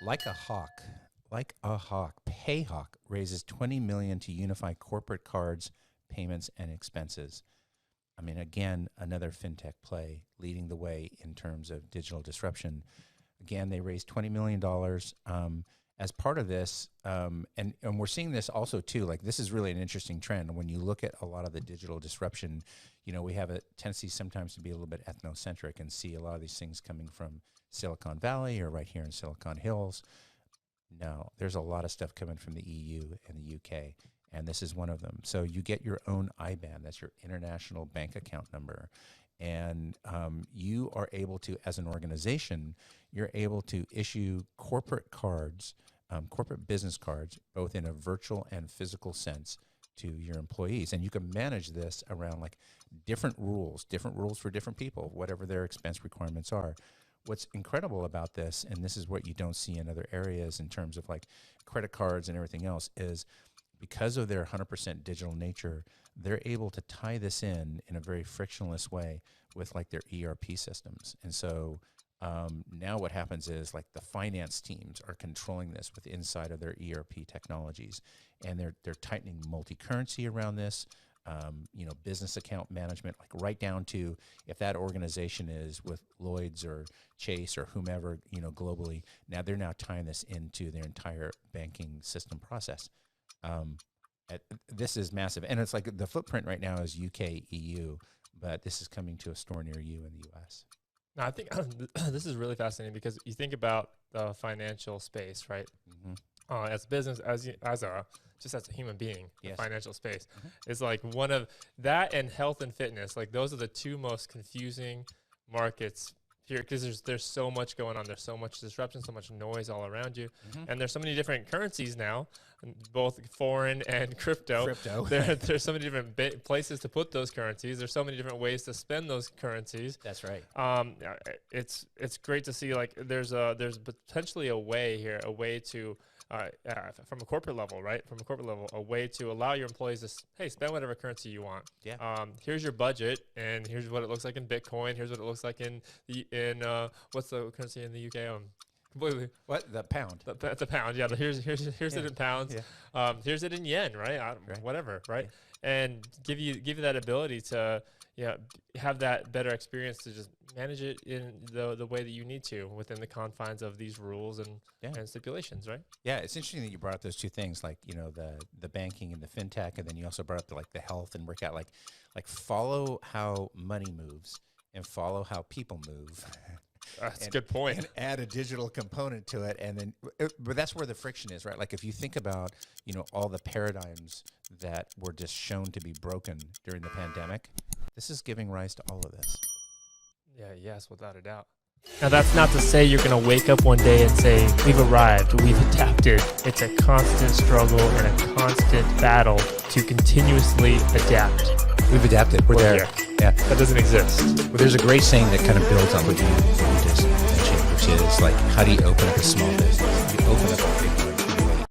Like a hawk, PayHawk raises $20 million to unify corporate cards, payments, and expenses. I mean, again, another fintech play leading the way in terms of digital disruption. Again, they raised $20 million as part of this, and we're seeing this also too. Like, this is really an interesting trend. When you look at a lot of the digital disruption, you know, we have a tendency sometimes to be a little bit ethnocentric and see a lot of these things coming from Silicon Valley or right here in Silicon Hills. No, there's a lot of stuff coming from the EU and the UK, and this is one of them. So you get your own IBAN, that's your international bank account number, and you are able to, as an organization, you're able to issue corporate cards, corporate business cards, both in a virtual and physical sense to your employees. And you can manage this around like different rules for different people, whatever their expense requirements are. What's incredible about this, and this is what you don't see in other areas in terms of like credit cards and everything else, is because of their 100% digital nature, they're able to tie this in a very frictionless way with like their ERP systems. And so now what happens is like the finance teams are controlling this with inside of their ERP technologies, and they're tightening multi-currency around this. You know, business account management, like right down to if that organization is with Lloyd's or Chase or whomever, you know, globally, now they're now tying this into their entire banking system process. This is massive. And it's like the footprint right now is UK, EU, but this is coming to a store near you in the US. No, I think this is really fascinating because you think about the financial space, right? Mm-hmm. As a business, as a human being, yes. The financial space is like one of that, and health and fitness. Like those are the two most confusing markets here because there's so much going on. There's so much disruption, so much noise all around you, and there's so many different currencies now, both foreign and crypto. There's so many different places to put those currencies. There's so many different ways to spend those currencies. That's right. It's great to see like there's potentially a way here, a way to. From a corporate level, right? From a corporate level, a way to allow your employees to, spend whatever currency you want. Yeah. Here's your budget, and here's what it looks like in Bitcoin. Here's what it looks like in what's the currency in the UK? Completely. What? The pound. The pound. Yeah. Here's it in pounds. Yeah. Here's it in yen, right? Whatever, right? Yeah. And give you that ability to have that better experience to just manage it in the way that you need to within the confines of these rules and stipulations, right? Yeah, it's interesting that you brought up those two things, like, you know, the banking and the fintech, and then you also brought up the health and workout, like follow how money moves and follow how people move. That's a good point. And add a digital component to it, and then, but that's where the friction is, right? Like if you think about, you know, all the paradigms that were just shown to be broken during the pandemic, this is giving rise to all of this. Yeah, yes, without a doubt. Now, that's not to say you're going to wake up one day and say, we've arrived, we've adapted. It's a constant struggle and a constant battle to continuously adapt. We've adapted. We're there. Yeah, that doesn't exist. Well, there's a great saying that kind of builds on what you just mentioned, which is like, how do you open up a small business? You open up a